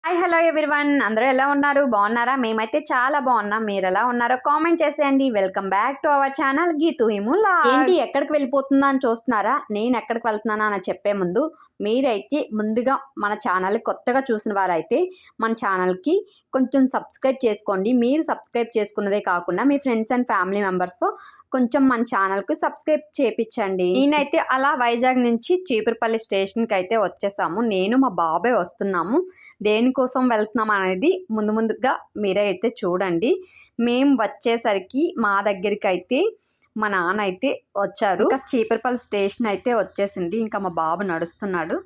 Hi hello everyone, అందరూ ఎలా ఉన్నారు? బాగున్నారా? మేమైతే చాలా బాగున్నాం. మీరు ఎలా ఉన్నారో కామెంట్ చేసేయండి. Welcome back to our channel Geethu హిములా. ఏంటి ఎక్కడికి వెళ్ళిపోతుందా అని చూస్తున్నారా? నేను ఎక్కడికి వెళ్తున్నానా అని చెప్పే ముందు మీరైతే ముందుగా మన ఛానల్ కొత్తగా చూసిన వారైతే మన ఛానల్కి కొంచెం సబ్స్క్రైబ్ చేసుకోండి. మీరు సబ్స్క్రైబ్ చేసుకున్నదే కాకుండా మీ ఫ్రెండ్స్ అండ్ ఫ్యామిలీ మెంబర్స్తో కొంచెం మన ఛానల్కి సబ్స్క్రైబ్ చేయించండి. నేనైతే అలా వైజాగ్ నుంచి చీపురుపల్లి స్టేషన్కి అయితే వచ్చేసాము. నేను మా బాబాయ్ వస్తున్నాము. దేనికోసం వెళ్తున్నాం అనేది ముందుగా మీరే అయితే చూడండి. మేము వచ్చేసరికి మా దగ్గరికి అయితే మా నాన్న అయితే వచ్చారు. ఇంకా చీపురుపల్లి స్టేషన్ అయితే వచ్చేసింది. ఇంకా మా బాబు నడుస్తున్నాడు.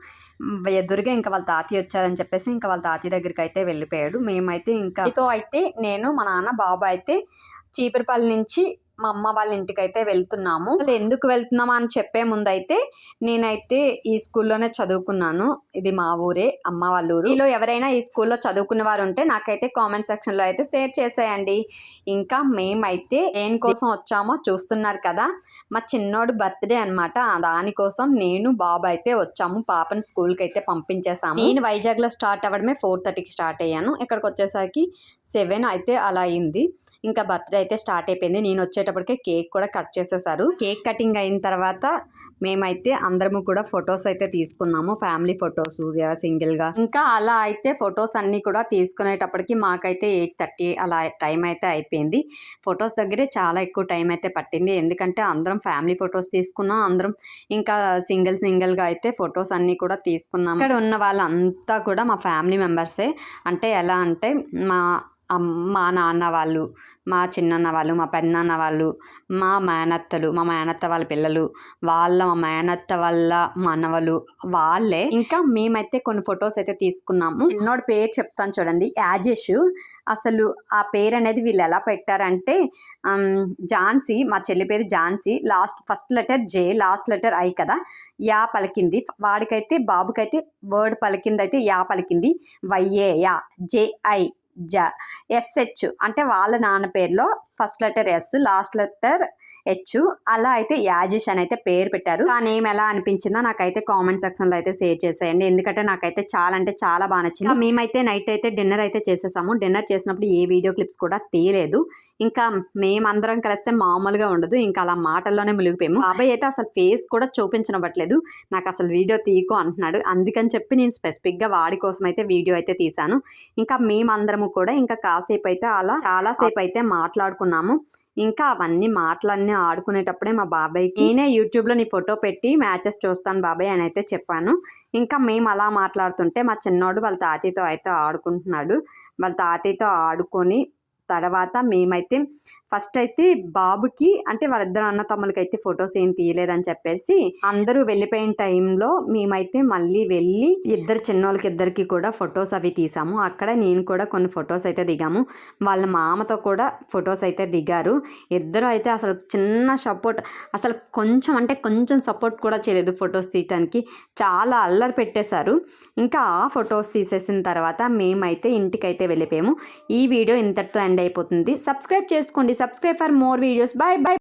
ఎదురుగా ఇంకా వాళ్ళ తాతయ్య వచ్చారని చెప్పేసి ఇంకా వాళ్ళ తాతయ్య దగ్గరికి అయితే వెళ్ళిపోయాడు. మేమైతే ఇంకా అయితే నేను మా నాన్న బాబు అయితే చీపురుపల్లి నుంచి మా అమ్మ వాళ్ళ ఇంటికి అయితే వెళ్తున్నాము. ఎందుకు వెళ్తున్నామా అని చెప్పే ముందు అయితే నేనైతే ఈ స్కూల్లోనే చదువుకున్నాను. ఇది మా ఊరే, అమ్మ వాళ్ళ ఊరు. మీలో ఎవరైనా ఈ స్కూల్లో చదువుకున్న వారు ఉంటే నాకైతే కామెంట్ సెక్షన్లో అయితే షేర్ చేసేయండి. ఇంకా మేమైతే దేనికోసం వచ్చామో చూస్తున్నారు కదా, మా చిన్నోడు బర్త్డే అనమాట. దానికోసం నేను బాబు అయితే వచ్చాము. పాపని స్కూల్కి అయితే పంపించేసాము. నేను వైజాగ్లో స్టార్ట్ అవ్వడమే 4:30కి స్టార్ట్ అయ్యాను. ఇక్కడికి వచ్చేసరికి 7 అయితే అలా అయింది. ఇంకా బర్త్డే అయితే స్టార్ట్ అయిపోయింది. నేను వచ్చేటప్పటికే కేక్ కూడా కట్ చేసేసారు. కేక్ కటింగ్ అయిన తర్వాత మేమైతే అందరము కూడా ఫొటోస్ అయితే తీసుకున్నాము. ఫ్యామిలీ ఫొటోస్ సింగిల్గా. ఇంకా అలా అయితే ఫొటోస్ అన్నీ కూడా తీసుకునేటప్పటికి మాకైతే 8:30 అలా టైం అయితే అయిపోయింది. ఫొటోస్ దగ్గరే చాలా ఎక్కువ టైం అయితే పట్టింది. ఎందుకంటే అందరం ఫ్యామిలీ ఫొటోస్ తీసుకున్నాం. అందరం ఇంకా సింగిల్గా అయితే ఫొటోస్ అన్నీ కూడా తీసుకున్నాము. ఇక్కడ ఉన్న వాళ్ళంతా కూడా మా ఫ్యామిలీ మెంబర్సే. అంటే ఎలా అంటే మా నాన్న వాళ్ళు, మా చిన్నన్న వాళ్ళు, మా పెద్దనాన్న వాళ్ళు, మా మేనత్త వాళ్ళ పిల్లలు, మా మేనత్త వాళ్ళ మనవలు వాళ్ళే. ఇంకా మేమైతే కొన్ని ఫొటోస్ అయితే తీసుకున్నాము. చిన్నోడి పేరు చెప్తాను చూడండి, యాజేష్. అసలు ఆ పేరు అనేది వీళ్ళు ఎలా పెట్టారంటే ఝాన్సీ, మా చెల్లి పేరు Jhansi. First letter J, last letter I కదా, యా పలికింది. వాడికైతే బాబుకైతే వర్డ్ పలికింది అయితే యా పలికింది. వైఏ యా, జేఐ ఎస్హెచ్ అంటే వాళ్ళ నాన్న పేరులో first letter S, last letter H. అలా అయితే యాజిష్ అని అయితే పేరు పెట్టారు. ఆ నేమ్ ఎలా అనిపించిందో నాకైతే కామెంట్ సెక్షన్లో అయితే షేర్ చేసేయండి. ఎందుకంటే నాకైతే చాలా అంటే చాలా బాగా నచ్చింది. మేమైతే నైట్ అయితే డిన్నర్ అయితే చేసేసాము. డిన్నర్ చేసినప్పుడు ఏ వీడియో క్లిప్స్ కూడా తీయలేదు. ఇంకా మేమందరం కలిస్తే మామూలుగా ఉండదు. ఇంకా అలా మాటల్లోనే మునిగిపోయాము. బాబాయ్ అయితే అసలు ఫేస్ కూడా చూపించనివ్వట్లేదు. నాకు అసలు వీడియో తీయకు అంటున్నాడు. అందుకని చెప్పి నేను స్పెసిఫిక్గా వాడి కోసం అయితే వీడియో అయితే తీశాను. ఇంకా మేమందరము కూడా ఇంకా కాసేపు అయితే అలా చాలాసేపు అయితే మాట్లాడుకున్నాము. ఇంకా అవన్నీ మాటలన్నీ ఆడుకునేటప్పుడే మా బాబాయ్కి నేనే యూట్యూబ్లో నీ ఫోటో పెట్టి మ్యాచెస్ చూస్తాను బాబాయ్ అని అయితే చెప్పాను. ఇంకా మేము అలా మాట్లాడుతుంటే మా చిన్నోడు వాళ్ళ తాతయ్యతో అయితే ఆడుకుంటున్నాడు. వాళ్ళ తాతయ్యతో ఆడుకొని తర్వాత మేమైతే ఫస్ట్ అయితే బాబుకి అంటే వాళ్ళిద్దరు అన్న తమ్ములకి అయితే ఫొటోస్ ఏం తీయలేదని చెప్పేసి అందరూ వెళ్ళిపోయిన టైంలో మేమైతే మళ్ళీ వెళ్ళి ఇద్దరికి కూడా ఫొటోస్ అవి తీసాము. అక్కడ నేను కూడా కొన్ని ఫొటోస్ అయితే దిగాము. వాళ్ళ మామతో కూడా ఫొటోస్ అయితే దిగారు. ఇద్దరు అయితే అసలు చిన్న సపోర్ట్, అసలు కొంచెం సపోర్ట్ కూడా చేయలేదు ఫొటోస్ తీయటానికి. చాలా అల్లరి పెట్టేశారు. ఇంకా ఆ ఫొటోస్ తీసేసిన తర్వాత మేమైతే ఇంటికైతే వెళ్ళిపోయాము. ఈ వీడియో ఇంతటితో ఎండ్ అయిపోతుంది. సబ్స్క్రైబ్ చేసుకోండి. Subscribe for more videos. Bye bye.